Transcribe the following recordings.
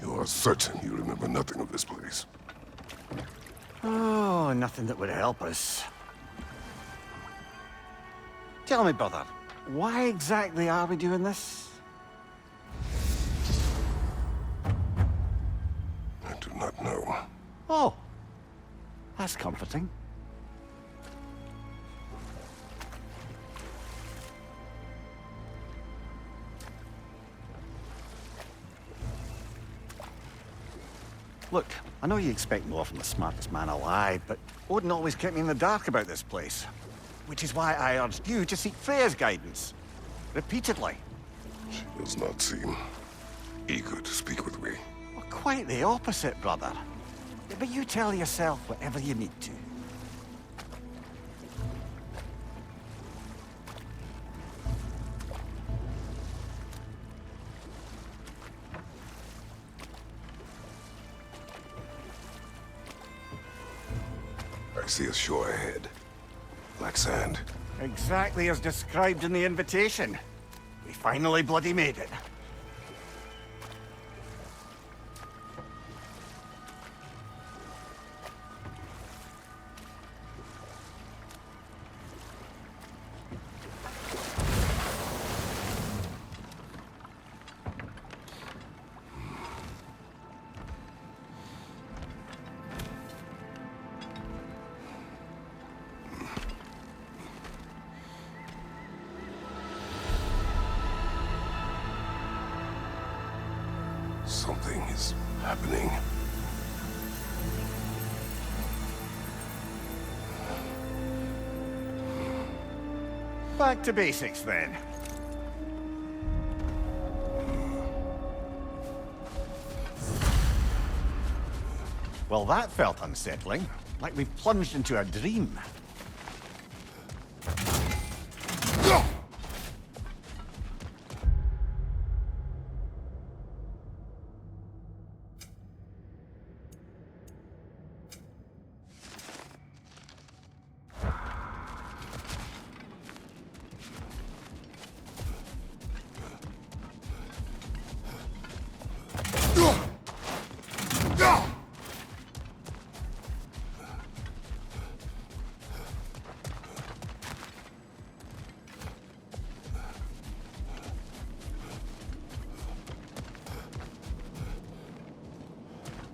You are certain you remember nothing of this place? Oh, nothing that would help us. Tell me, brother, why exactly are we doing this? I do not know. Oh, that's comforting. Look, I know you expect more from the smartest man alive, but Odin always kept me in the dark about this place. Which is why I urged you to seek Freya's guidance. Repeatedly. She does not seem eager to speak with me. Well, quite the opposite, brother. But you tell yourself whatever you need to. I see a shore ahead. Black sand. Exactly as described in the invitation. We finally bloody made it. Something is happening. Back to basics, then. Well, that felt unsettling. Like we plunged into a dream.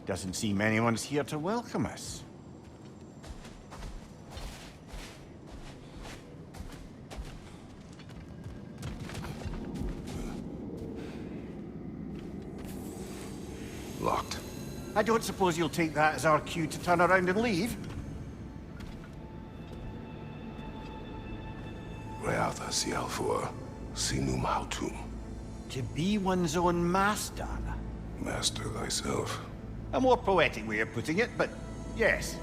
Doesn't seem anyone's here to welcome us. Locked. I don't suppose you'll take that as our cue to turn around and leave? Reatha Sialfur, Sinum Hautum. To be one's own master. Master thyself. A more poetic way of putting it, but yes.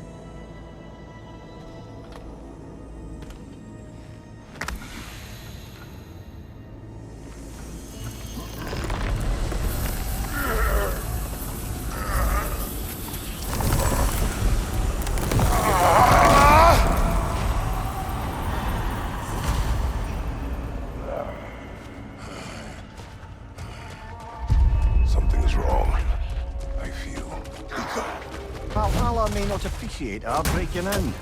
Something is wrong. I feel. Valhalla may not appreciate our breaking in.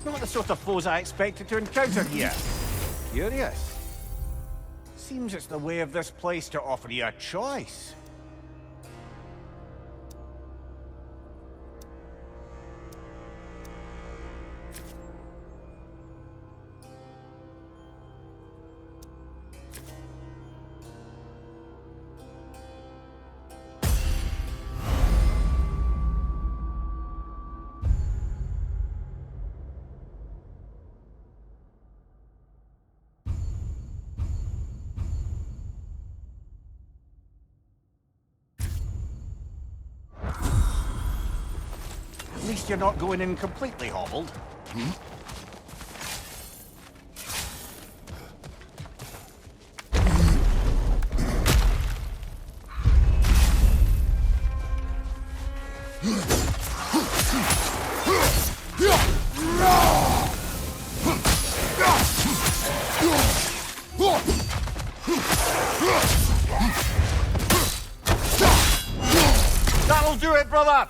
Not the sort of foes I expected to encounter here. Curious. Seems it's the way of this place to offer you a choice. At least you're not going in completely hobbled. That'll do it, brother!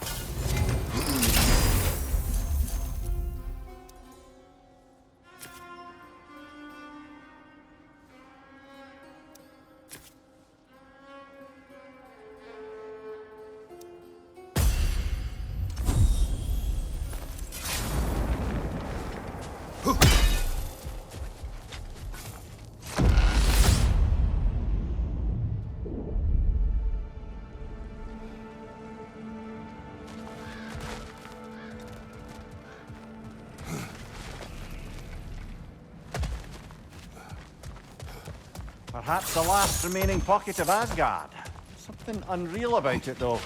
Perhaps the last remaining pocket of Asgard. Something unreal about it, though.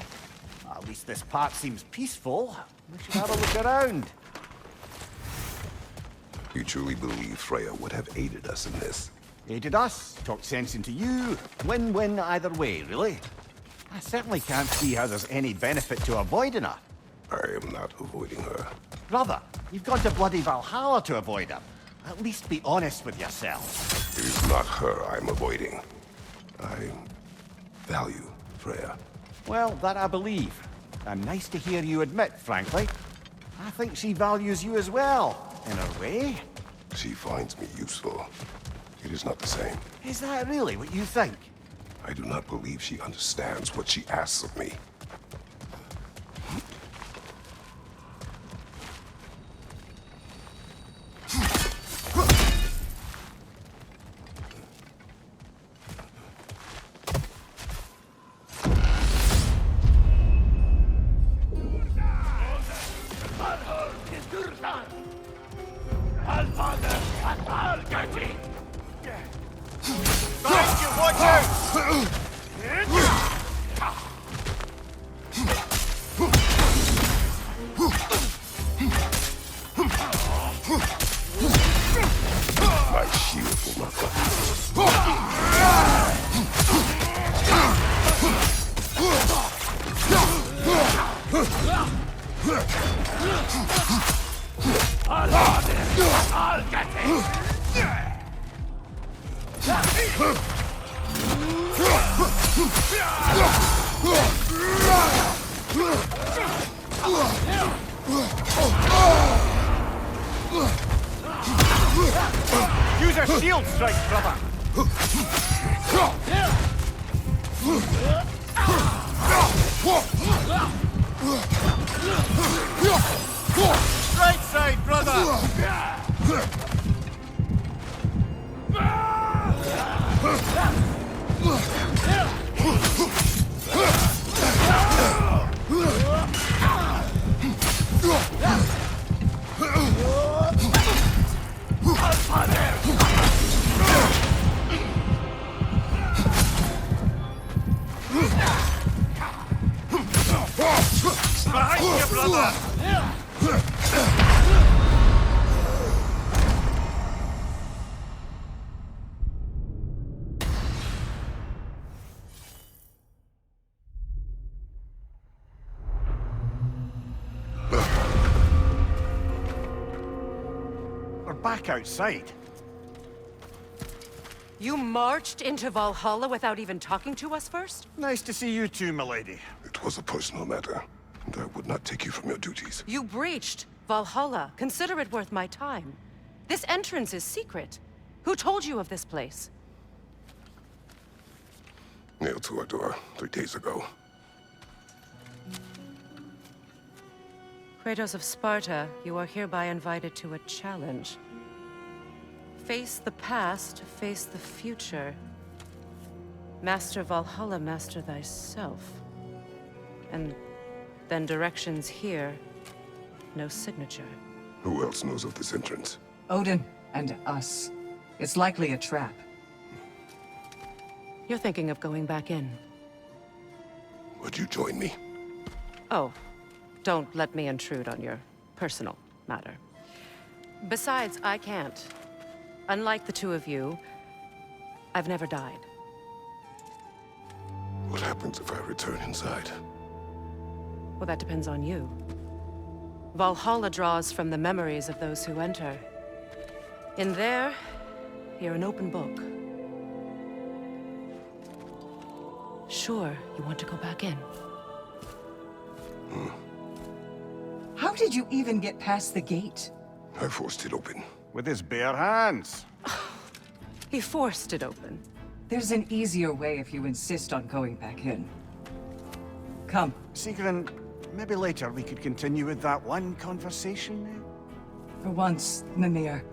At least this part seems peaceful. We should have a look around. You truly believe Freya would have aided us in this? Aided us, talked sense into you. Win-win either way, really. I certainly can't see how there's any benefit to avoiding her. I am not avoiding her. Brother, you've gone to bloody Valhalla to avoid her. At least be honest with yourself. It is not her I'm avoiding. I value Freya. Well, that I believe. And nice to hear you admit, frankly. I think she values you as well, in a way. She finds me useful. It is not the same. Is that really what you think? I do not believe she understands what she asks of me. My shield will not Use a shield strike, brother! Right side, brother! Behind you, brother! We're back outside. You marched into Valhalla without even talking to us first? Nice to see you too, milady. It was a personal matter, and I would not take you from your duties. You breached Valhalla. Consider it worth my time. This entrance is secret. Who told you of this place? Nailed to our door 3 days ago. Kratos of Sparta, you are hereby invited to a challenge. Face the past, face the future. Master Valhalla, master thyself. And then directions here, no signature. Who else knows of this entrance? Odin and us. It's likely a trap. You're thinking of going back in. Would you join me? Oh, don't let me intrude on your personal matter. Besides, I can't. Unlike the two of you, I've never died. What happens if I return inside? Well, that depends on you. Valhalla draws from the memories of those who enter. In there, you're an open book. Sure, you want to go back in. How did you even get past the gate? I forced it open. With his bare hands. He forced it open. There's an easier way if you insist on going back in. Come. Sigrun, maybe later we could continue with that one conversation, eh? For once, Mimir,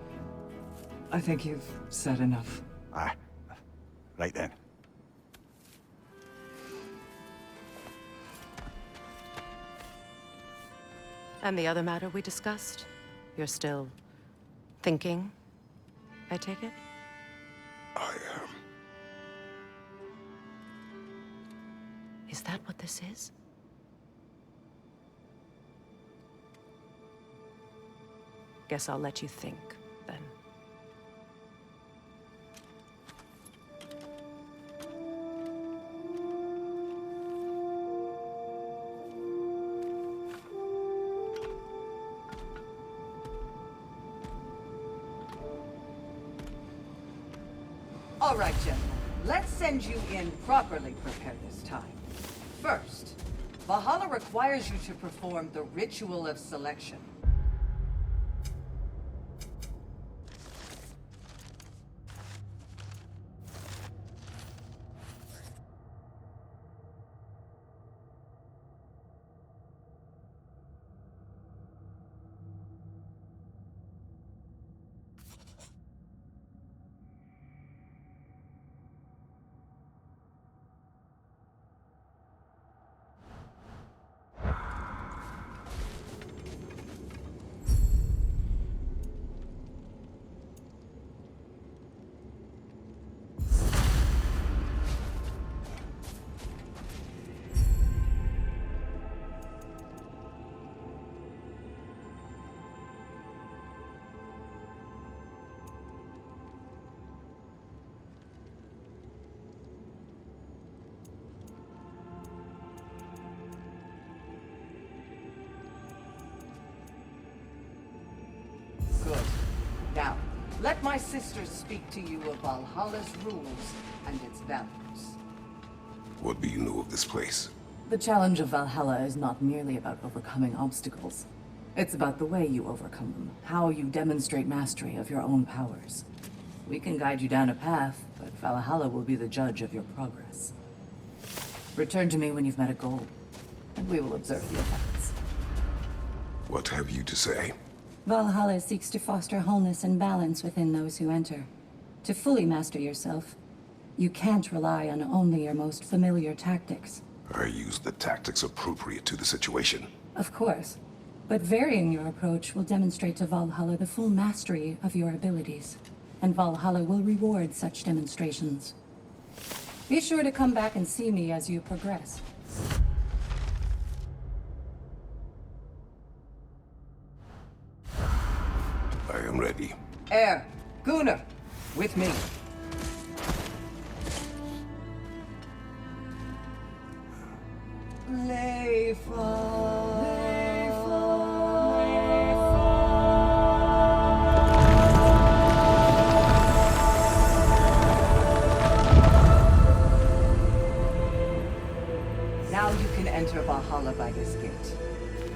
I think you've said enough. Ah, right then. And the other matter we discussed? You're still thinking, I take it? I Is that what this is? Guess I'll let you think, then. All right, gentlemen. Let's send you in properly prepared this time. First, Valhalla requires you to perform the Ritual of Selection. Good. Now, let my sisters speak to you of Valhalla's rules and its values. What do you know of this place? The challenge of Valhalla is not merely about overcoming obstacles. It's about the way you overcome them, how you demonstrate mastery of your own powers. We can guide you down a path, but Valhalla will be the judge of your progress. Return to me when you've met a goal, and we will observe the effects. What have you to say? Valhalla seeks to foster wholeness and balance within those who enter. To fully master yourself, you can't rely on only your most familiar tactics. I use the tactics appropriate to the situation. Of course, but varying your approach will demonstrate to Valhalla the full mastery of your abilities, and Valhalla will reward such demonstrations. Be sure to come back and see me as you progress. I am ready. Air, Gunnar, with me. Now you can enter Valhalla by this gate,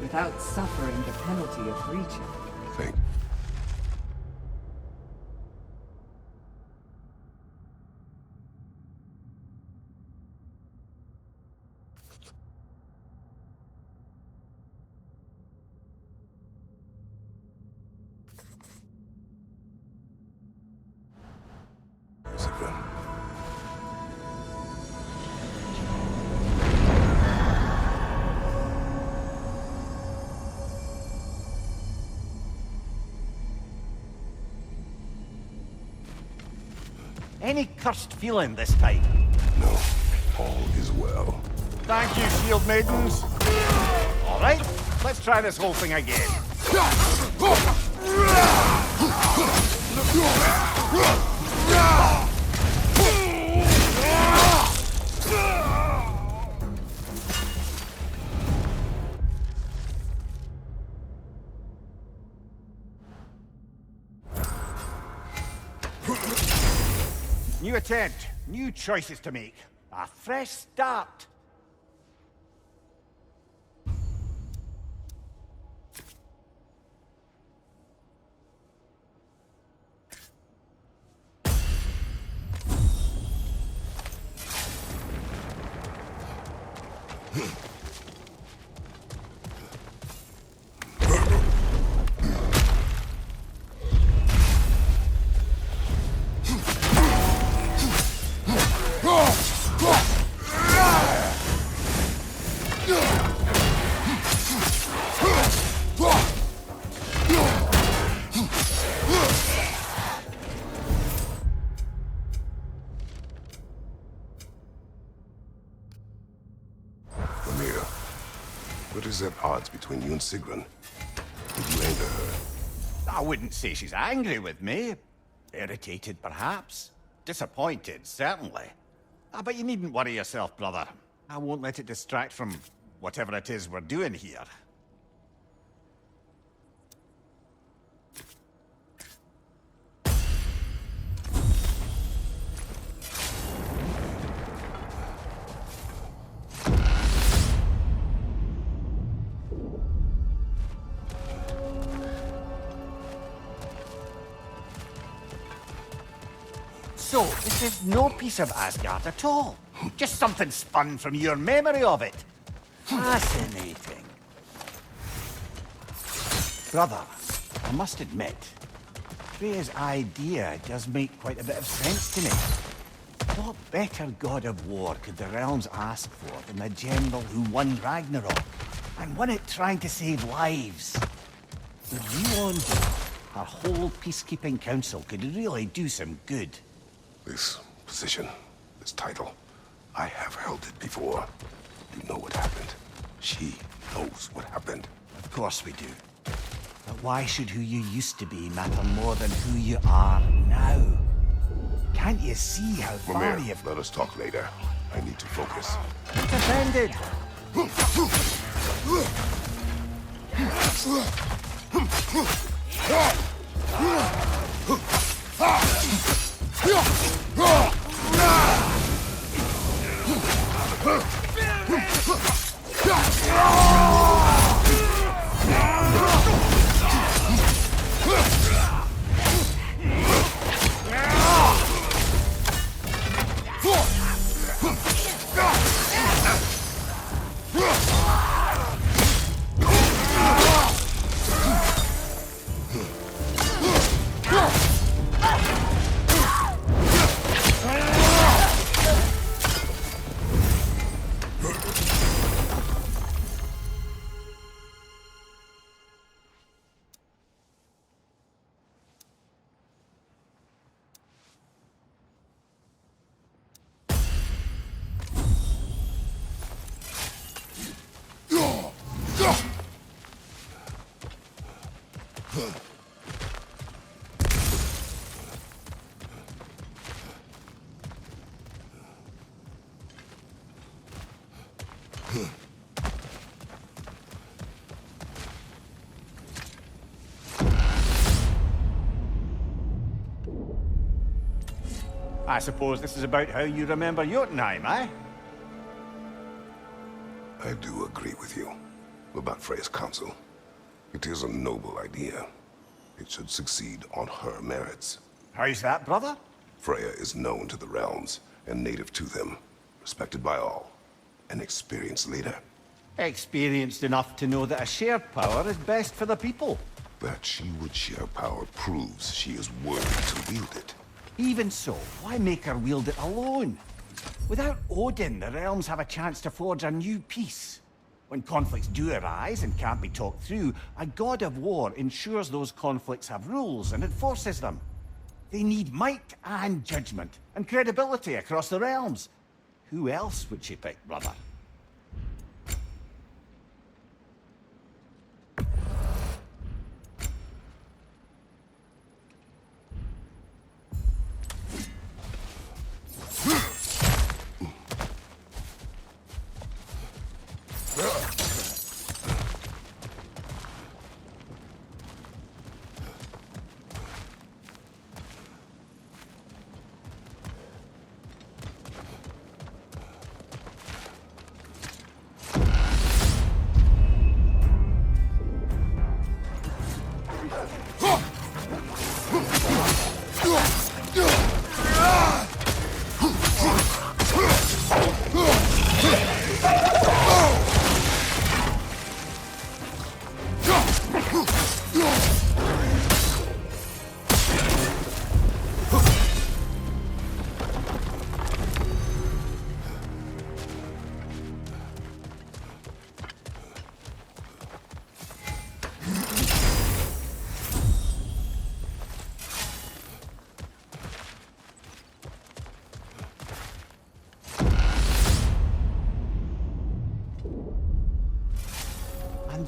without suffering the penalty of breaching. Thank Sigrun. Any cursed feeling this time? No, all is well. Thank you, shield maidens. All right, let's try this whole thing again. New attempt, new choices to make. A fresh start. Lemire, what is at odds between you and Sigrun? Did you anger her? I wouldn't say she's angry with me. Irritated, perhaps. Disappointed, certainly. But you needn't worry yourself, brother. I won't let it distract from whatever it is we're doing here. So, this is no piece of Asgard at all. Just something spun from your memory of it. Fascinating. Brother, I must admit, Freya's idea does make quite a bit of sense to me. What better god of war could the realms ask for than the general who won Ragnarok, and won it trying to save lives? With you on board, our whole peacekeeping council could really do some good. This position, this title, I have held it before. You know what happened. She knows what happened. Of course we do. But why should who you used to be matter more than who you are now? Can't you see how far Mimir, you've... let us talk later. I need to focus. Not offended. I suppose this is about how you remember Jotunheim, eh? I do agree with you about Freya's council. It is a noble idea. It should succeed on her merits. How's that, brother? Freya is known to the realms and native to them, respected by all, an experienced leader. Experienced enough to know that a shared power is best for the people. That she would share power proves she is worthy to wield it. Even so, why make her wield it alone? Without Odin, the realms have a chance to forge a new peace. When conflicts do arise and can't be talked through, a god of war ensures those conflicts have rules and enforces them. They need might and judgment, and credibility across the realms. Who else would she pick, brother?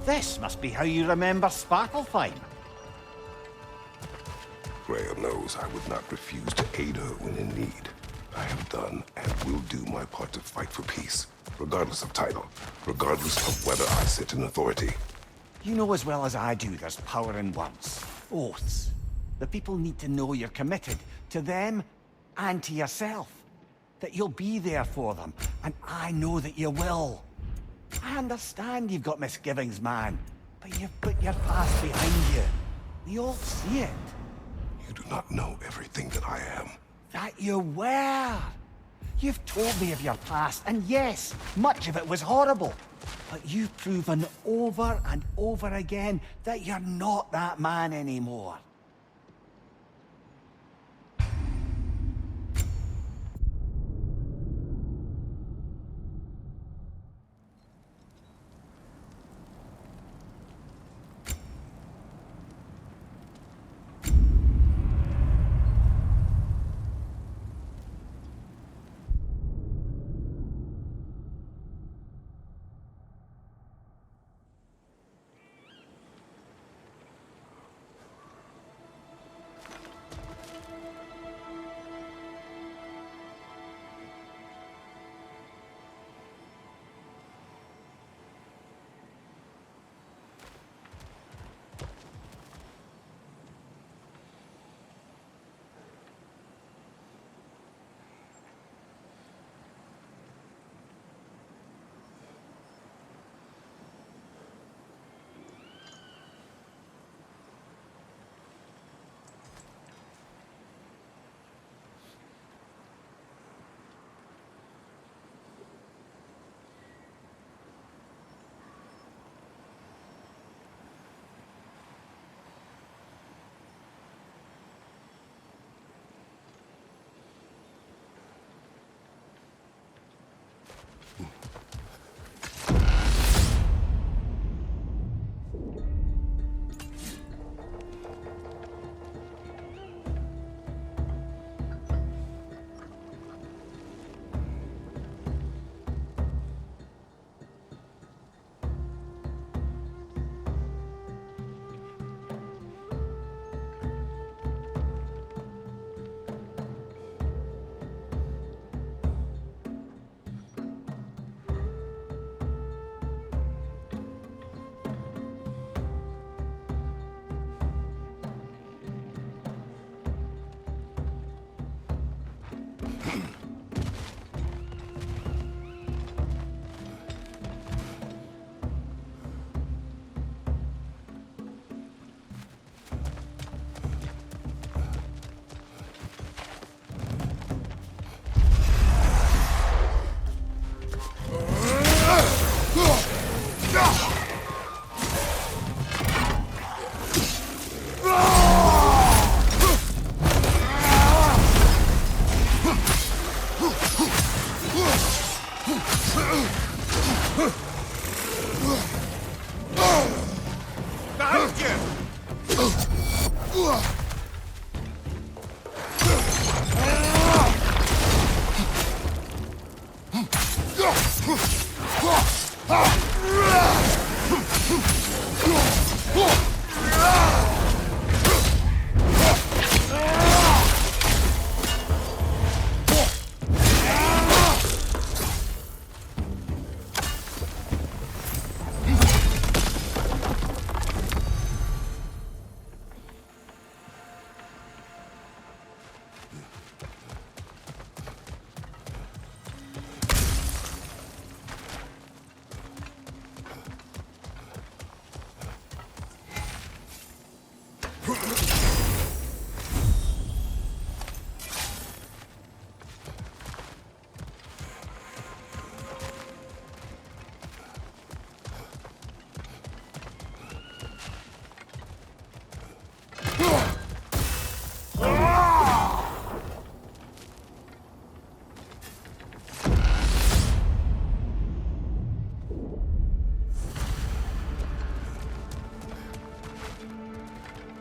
This must be how you remember Sparklefine. Grail knows I would not refuse to aid her when in need. I have done and will do my part to fight for peace, regardless of title, regardless of whether I sit in authority. You know as well as I do there's power in words. Oaths. The people need to know you're committed to them and to yourself. That you'll be there for them, and I know that you will. I understand you've got misgivings, man, but you've put your past behind you. We all see it. You do not know everything that I am. That you were. You've told me of your past, and yes, much of it was horrible. But you've proven over and over again that you're not that man anymore.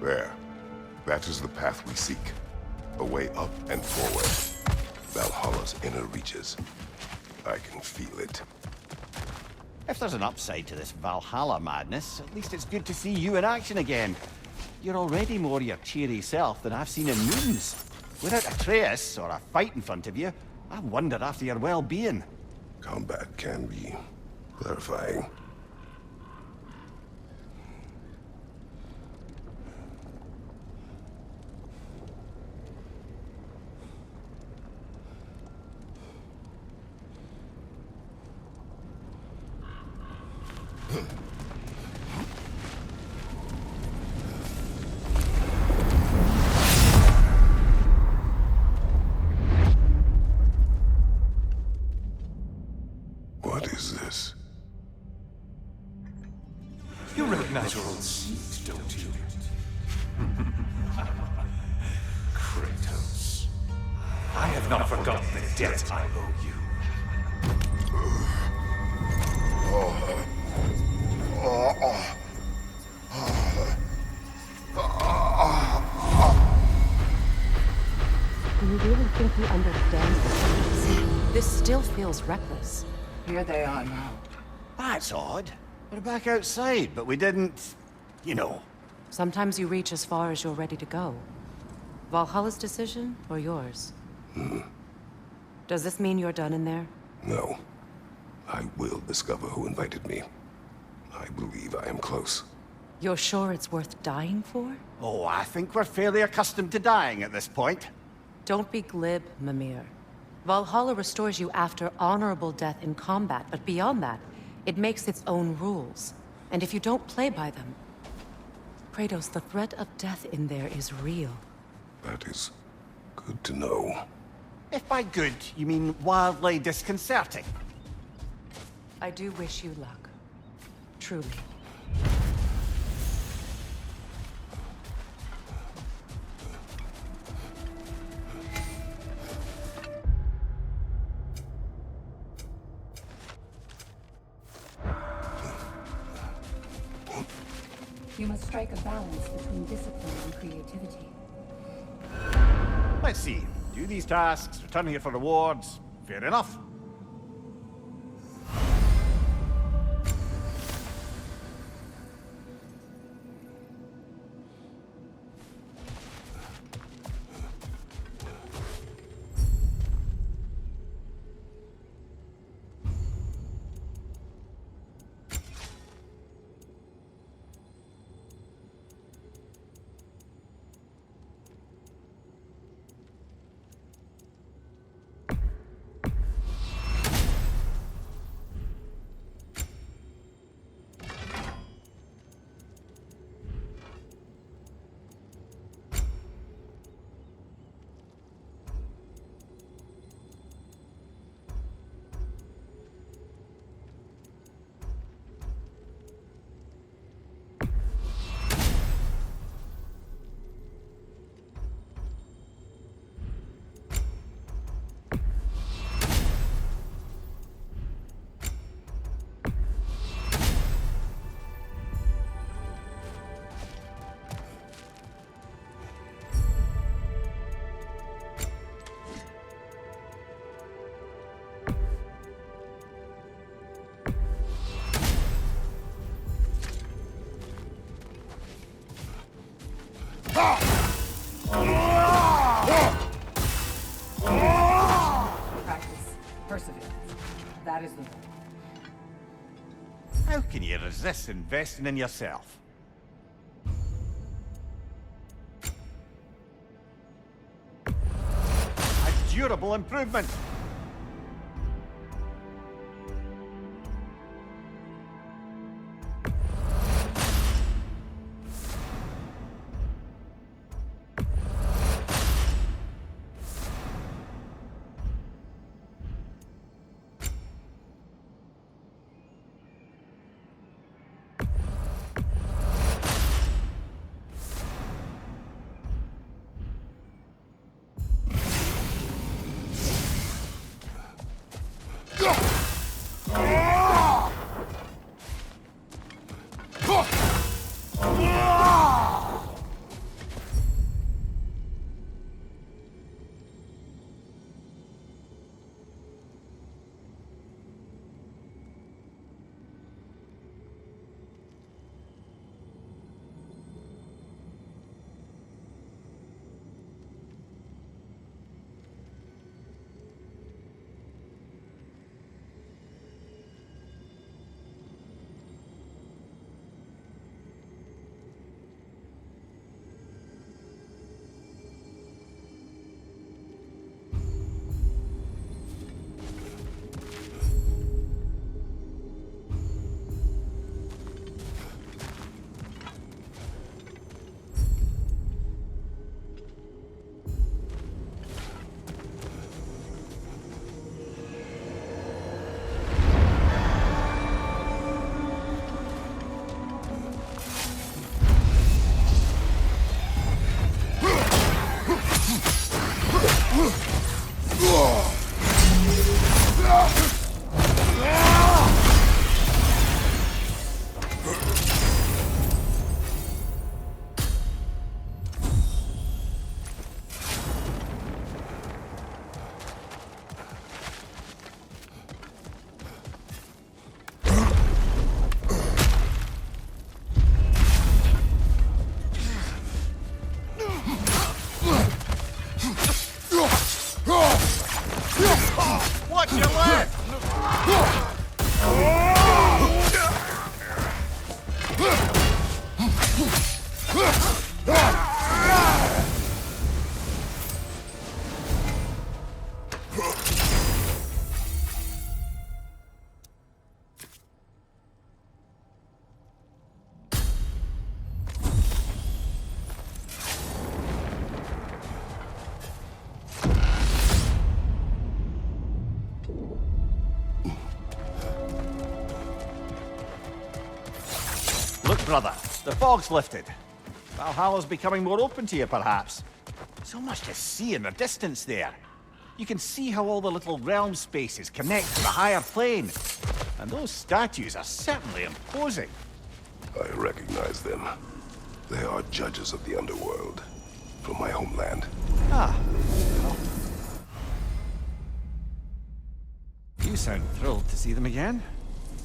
There. That is the path we seek. A way up and forward. Valhalla's inner reaches. I can feel it. If there's an upside to this Valhalla madness, at least it's good to see you in action again. You're already more your cheery self than I've seen in moons. Without Atreus or a fight in front of you, I wonder after your well-being. Combat can be clarifying. What is this? You recognize your old seat, don't you? Kratos. I have not forgotten the debt I owe you. Do you really think you understand this? This still feels reckless. Here they are now. That's odd. We're back outside, but we didn't... you know. Sometimes you reach as far as you're ready to go. Valhalla's decision, or yours? Does this mean you're done in there? No. I will discover who invited me. I believe I am close. You're sure it's worth dying for? Oh, I think we're fairly accustomed to dying at this point. Don't be glib, Mimir. Valhalla restores you after honorable death in combat, but beyond that, it makes its own rules. And if you don't play by them... Kratos, the threat of death in there is real. That is good to know. If by good, you mean wildly disconcerting. I do wish you luck. Truly. You must strike a balance between discipline and creativity. Let's see. Do these tasks, return here for rewards. Fair enough. Practice. Perseverance. That is the goal. How can you resist investing in yourself? A durable improvement. Watch your left! Look, brother, the fog's lifted. Valhalla's becoming more open to you, perhaps. So much to see in the distance there. You can see how all the little realm spaces connect to the higher plane. And those statues are certainly imposing. I recognize them. They are judges of the underworld from my homeland. Ah. Well. You sound thrilled to see them again.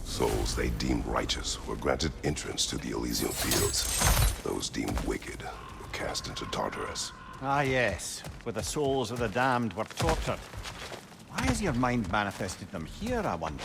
Souls they deemed righteous were granted entrance to the Elysian fields. Those deemed wicked were cast into Tartarus. Ah, yes. Where the souls of the damned were tortured. Why has your mind manifested them here, I wonder?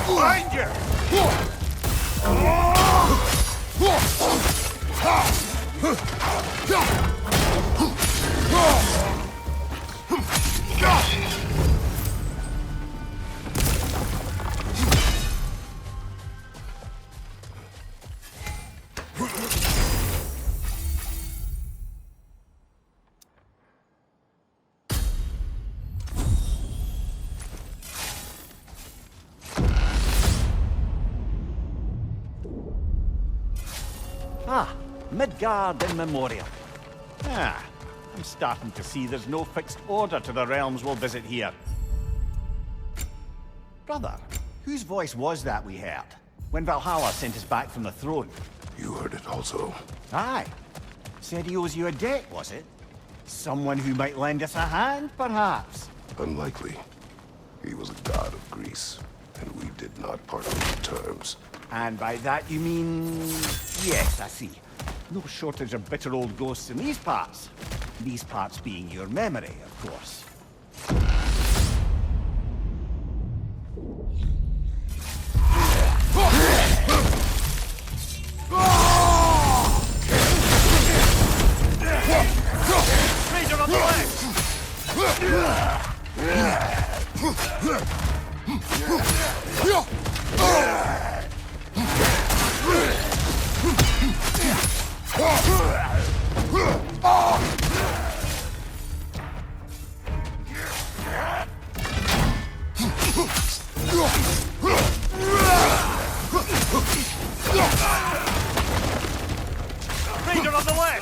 Behind you! Ah, Midgard in Memoriam. Ah, I'm starting to see there's no fixed order to the realms we'll visit here. Brother, whose voice was that we heard when Valhalla sent us back from the throne? You heard it also. Aye. Said he owes you a debt, was it? Someone who might lend us a hand, perhaps? Unlikely. He was a god of Greece, and we did not part on good terms. And by that you mean... Yes, I see. No shortage of bitter old ghosts in these parts. These parts being your memory, of course. Razor on the left! Razor on the left!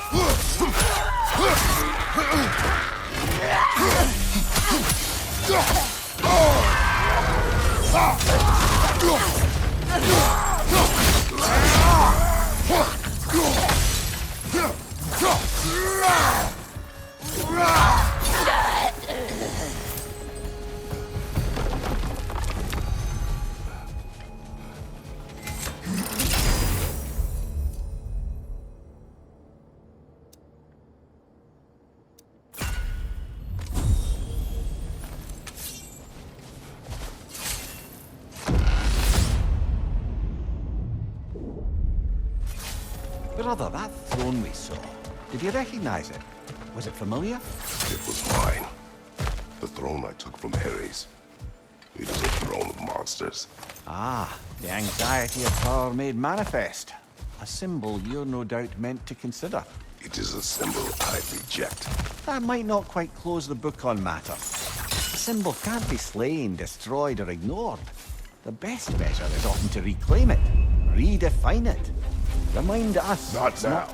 Brother, that throne we saw, did you recognize it? Was it familiar? It was mine. The throne I took from Ares. It is a throne of monsters. Ah, the anxiety of power made manifest. A symbol you're no doubt meant to consider. It is a symbol I reject. That might not quite close the book on matters. A symbol can't be slain, destroyed, or ignored. The best measure is often to reclaim it, redefine it. Remind us. Not now.